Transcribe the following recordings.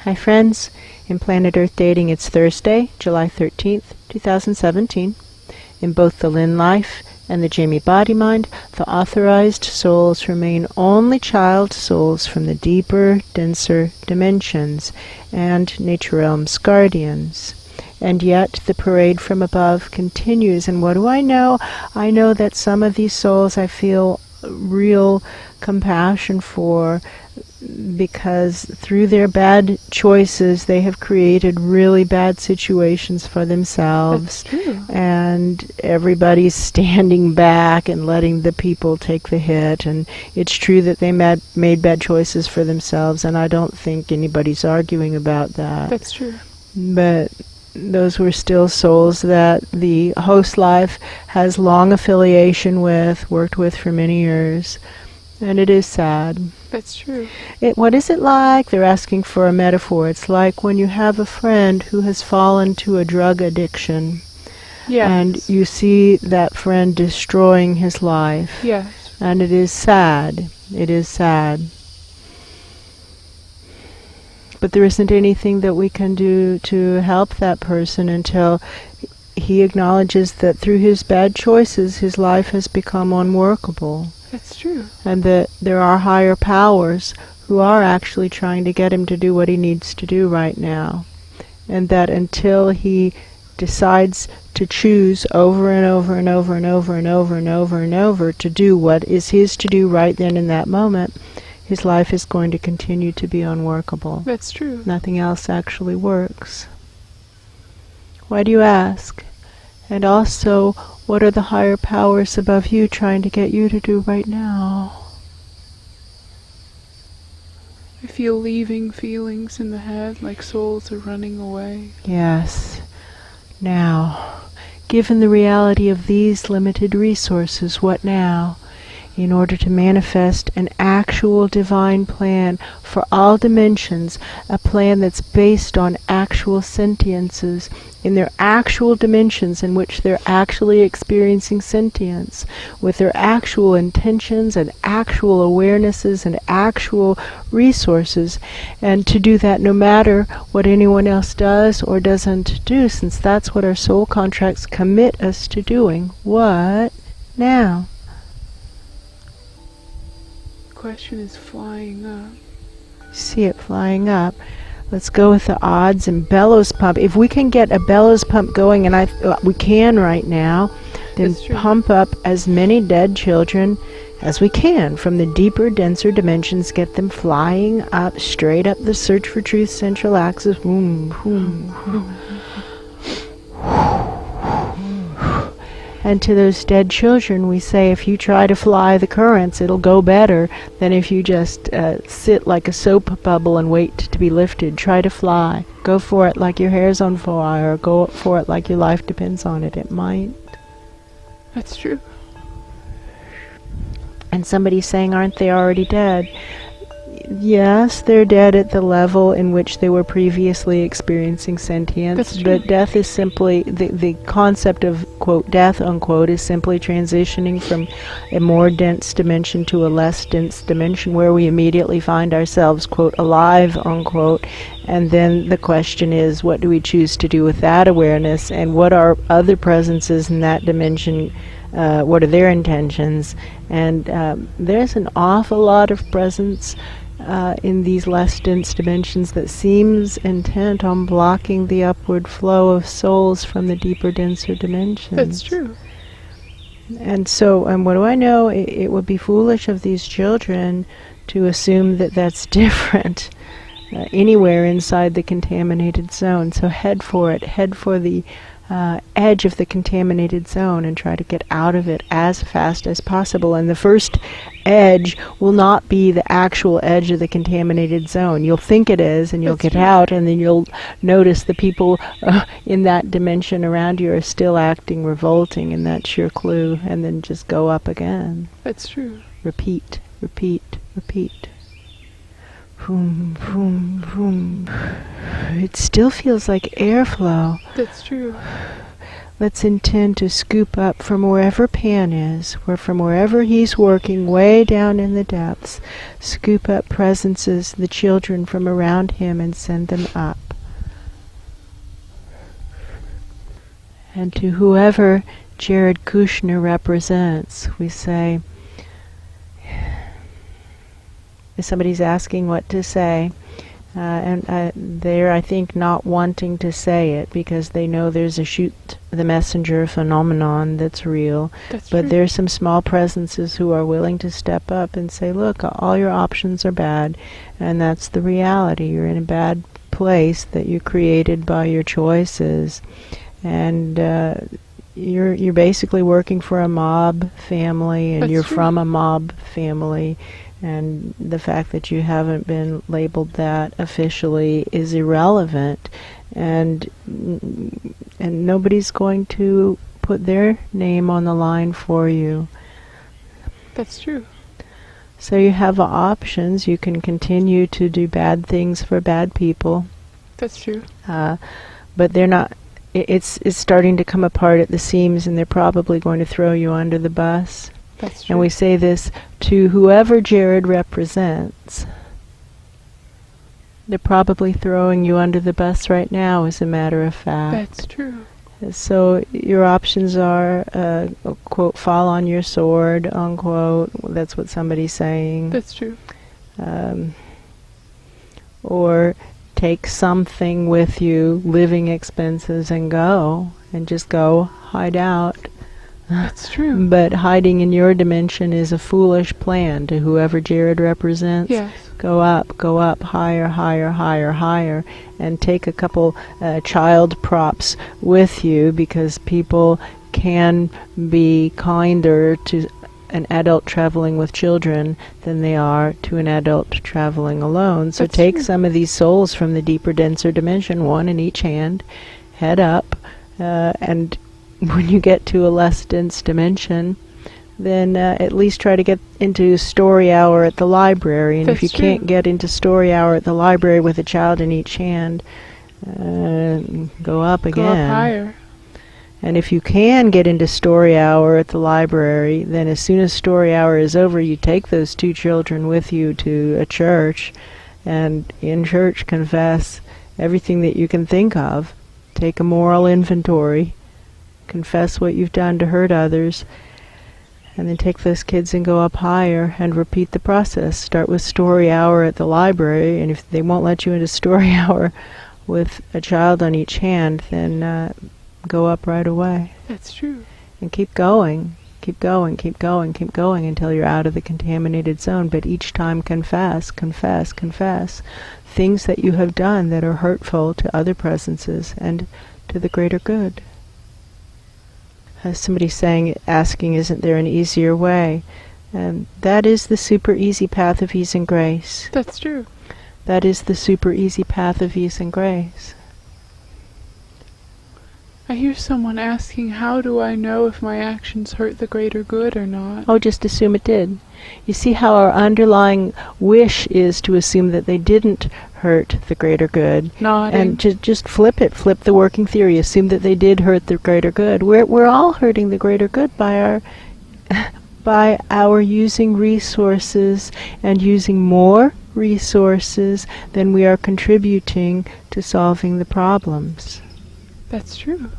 Hi friends, in Planet Earth Dating it's Thursday, July 13th, 2017. In both the Lynn Life and the Jamie Body Mind, the authorized souls remain only child souls from the deeper, denser dimensions and nature realm's guardians. And yet the parade from above continues. And what do I know? I know that some of these souls I feel real compassion for, because through their bad choices they have created really bad situations for themselves. That's true. And everybody's standing back and letting the people take the hit. And it's true that they made bad choices for themselves, and I don't think anybody's arguing about that. That's true. But those were still souls that the host life has long affiliation with, worked with for many years. And it is sad. That's true. What is it like? They're asking for a metaphor. It's like when you have a friend who has fallen to a drug addiction. Yes. And you see that friend destroying his life. Yes. And it is sad. It is sad. But there isn't anything that we can do to help that person until he acknowledges that through his bad choices his life has become unworkable. That's true. And that there are higher powers who are actually trying to get him to do what he needs to do right now. And that until he decides to choose over and over and over and over and over and over and over to do what is his to do right then in that moment, his life is going to continue to be unworkable. That's true. Nothing else actually works. Why do you ask? And also, what are the higher powers above you trying to get you to do right now? I feel leaving feelings in the head, like souls are running away. Yes. Now, given the reality of these limited resources, what now? In order to manifest an actual divine plan for all dimensions, a plan that's based on actual sentiences, in their actual dimensions in which they're actually experiencing sentience, with their actual intentions and actual awarenesses and actual resources, and to do that no matter what anyone else does or doesn't do, since that's what our soul contracts commit us to doing. What now? Question is flying up. See it flying up. Let's go with the odds and bellows pump. If we can get a bellows pump going, and we can right now, then pump up as many dead children as we can from the deeper, denser dimensions. Get them flying up, straight up the Search for Truth central axis. Boom, boom, boom. And to those dead children we say, if you try to fly the currents, it'll go better than if you just sit like a soap bubble and wait to be lifted. Try to fly. Go for it like your hair's on fire. Go for it like your life depends on it. It might. That's true. And somebody's saying, aren't they already dead? Yes, they're dead at the level in which they were previously experiencing sentience, but death is simply, the concept of, quote, death, unquote, is simply transitioning from a more dense dimension to a less dense dimension where we immediately find ourselves, quote, alive, unquote, and then the question is, what do we choose to do with that awareness, and what are other presences in that dimension, what are their intentions? And there's an awful lot of presence in these less dense dimensions that seems intent on blocking the upward flow of souls from the deeper, denser dimensions. That's true. And so, what do I know? It would be foolish of these children to assume that that's different anywhere inside the contaminated zone. So head for it. Head for the edge of the contaminated zone and try to get out of it as fast as possible. And the first edge will not be the actual edge of the contaminated zone. You'll think it is, and you'll get out, and then you'll notice the people in that dimension around you are still acting revolting, and that's your clue. And then just go up again. That's true. Repeat, repeat, repeat. Boom, boom, boom. It still feels like airflow. That's true. Let's intend to scoop up from wherever Pan is, or from wherever he's working way down in the depths, scoop up presences, the children from around him, and send them up. And to whoever Jared Kushner represents, we say, if somebody's asking what to say, and they're, I think, not wanting to say it because they know there's a shoot the messenger phenomenon that's real. That's but true. there's some small presences who are willing to step up and say, look, all your options are bad, and that's the reality. You're in a bad place that you created by your choices, and you're basically working for a mob family, and That's you're true. from a mob family. And the fact that you haven't been labeled that officially is irrelevant, and nobody's going to put their name on the line for you. That's true. So you have options. You can continue to do bad things for bad people. That's true. But they're not. It's starting to come apart at the seams, and they're probably going to throw you under the bus. That's true. And we say this to whoever Jared represents. They're probably throwing you under the bus right now, as a matter of fact. That's true. So your options are, quote, fall on your sword, unquote. That's what somebody's saying. That's true. Or take something with you, living expenses, and go. And just go, hide out. That's true. But hiding in your dimension is a foolish plan to whoever Jared represents. Yes. Go up, higher, higher, higher, higher, and take a couple child props with you, because people can be kinder to an adult traveling with children than they are to an adult traveling alone. So That's take true. some of these souls from the deeper, denser dimension, one in each hand, head up, and when you get to a less dense dimension, then at least try to get into story hour at the library. And if you That's true. can't get into story hour at the library with a child in each hand, go up again. Go up higher. And if you can get into story hour at the library, then as soon as story hour is over, you take those two children with you to a church, and in church confess everything that you can think of. Take a moral inventory. Confess what you've done to hurt others, and then take those kids and go up higher and repeat the process. Start with story hour at the library, and if they won't let you into story hour with a child on each hand, then go up right away. That's true. And keep going, keep going, keep going, keep going until you're out of the contaminated zone. But each time confess, confess, confess things that you have done that are hurtful to other presences and to the greater good. Somebody asking, isn't there an easier way? And that is the super easy path of ease and grace. That's true. That is the super easy path of ease and grace. I hear someone asking, how do I know if my actions hurt the greater good or not? Oh, just assume it did. You see how our underlying wish is to assume that they didn't hurt the greater good. Nodding. And just flip it. Flip the working theory. Assume that they did hurt the greater good. We're all hurting the greater good by our using resources and using more resources than we are contributing to solving the problems. That's true.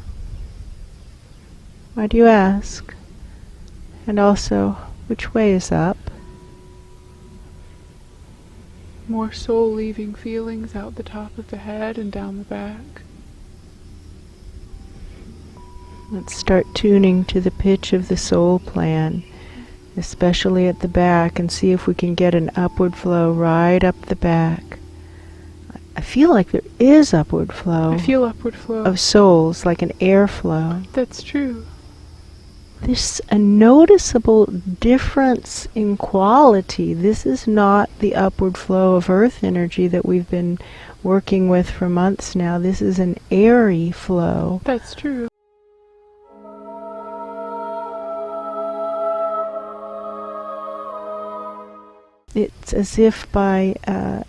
Why do you ask? And also, which way is up? More soul leaving feelings out the top of the head and down the back. Let's start tuning to the pitch of the soul plan, especially at the back, and see if we can get an upward flow right up the back. I feel like there is upward flow. I feel upward flow. Of souls, like an airflow. That's true. There's a noticeable difference in quality. This is not the upward flow of earth energy that we've been working with for months now. This is an airy flow. That's true. It's as if by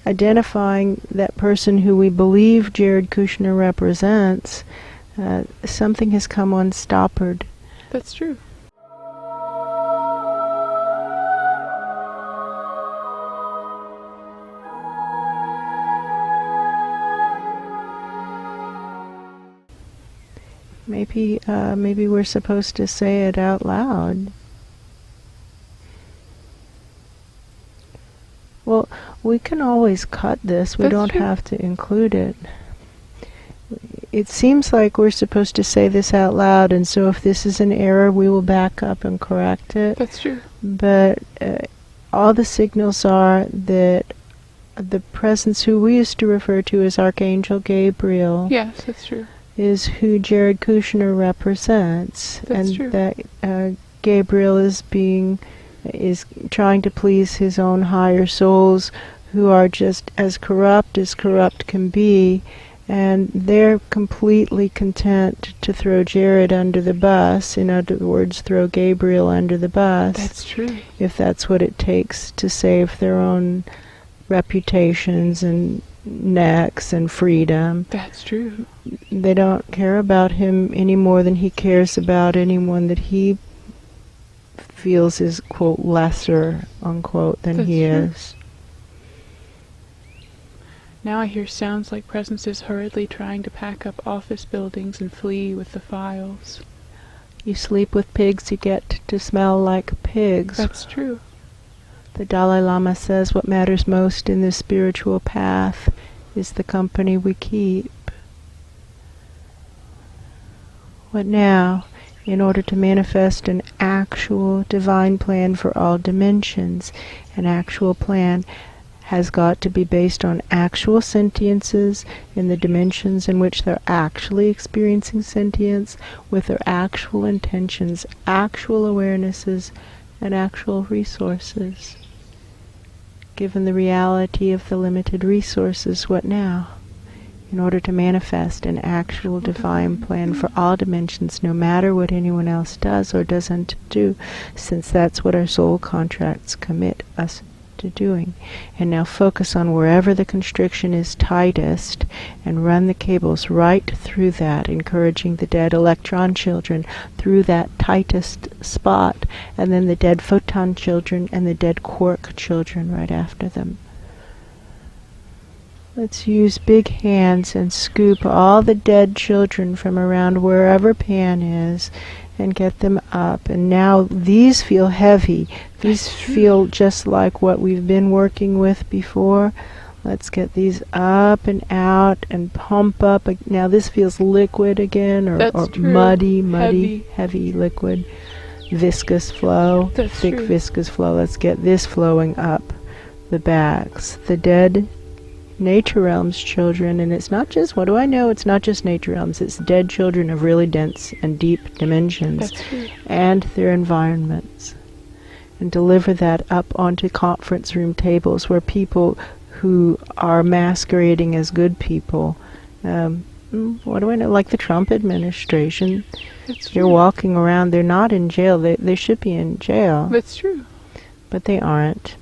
identifying that person who we believe Jared Kushner represents, something has come unstoppered. That's true. Maybe we're supposed to say it out loud. Well, we can always cut this. We don't have to include it. It seems like we're supposed to say this out loud, and so if this is an error, we will back up and correct it. That's true. But all the signals are that the presence, who we used to refer to as Archangel Gabriel, yes, that's true, is who Jared Kushner represents. That's and true. That Gabriel is trying to please his own higher souls, who are just as corrupt can be, and they're completely content to throw Jared under the bus. In other words, throw Gabriel under the bus. That's true. If that's what it takes to save their own reputations and necks and freedom. That's true. They don't care about him any more than he cares about anyone that he feels is, quote, lesser, unquote, than he is. Now I hear sounds like presences hurriedly trying to pack up office buildings and flee with the files. You sleep with pigs, you get to smell like pigs. That's true. The Dalai Lama says what matters most in this spiritual path is the company we keep. What now? In order to manifest an actual divine plan for all dimensions, an actual plan has got to be based on actual sentiences in the dimensions in which they're actually experiencing sentience, with their actual intentions, actual awarenesses, and actual resources. Given the reality of the limited resources, what now? In order to manifest an actual divine plan for all dimensions, no matter what anyone else does or doesn't do, since that's what our soul contracts commit us to doing. And now focus on wherever the constriction is tightest and run the cables right through that, encouraging the dead electron children through that tightest spot, and then the dead photon children and the dead quark children right after them. Let's use big hands and scoop all the dead children from around wherever Pan is and get them up. And now these feel heavy. These feel just like what we've been working with before. Let's get these up and out and pump up. Now this feels liquid again, or muddy, heavy liquid. Viscous flow, thick viscous flow. Let's get this flowing up the backs. The dead nature realms children, and it's not just, what do I know? It's not just nature realms, it's dead children of really dense and deep dimensions and their environments. And deliver that up onto conference room tables where people who are masquerading as good people, what do I know, like the Trump administration, they're walking around, they're not in jail, they should be in jail. That's true. But they aren't.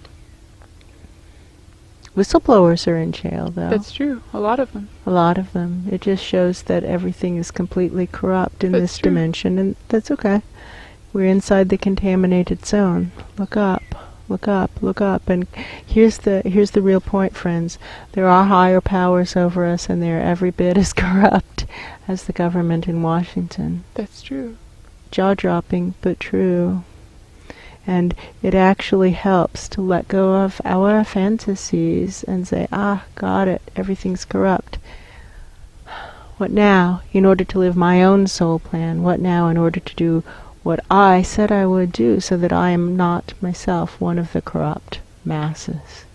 Whistleblowers are in jail, though. That's true. A lot of them. A lot of them. It just shows that everything is completely corrupt in this dimension, and that's okay. We're inside the contaminated zone. Look up, look up, look up. And here's the real point, friends. There are higher powers over us, and they're every bit as corrupt as the government in Washington. That's true. Jaw-dropping, but true. And it actually helps to let go of our fantasies and say, got it, everything's corrupt. What now, in order to live my own soul plan? What now, in order to do what I said I would do, so that I am not myself one of the corrupt masses?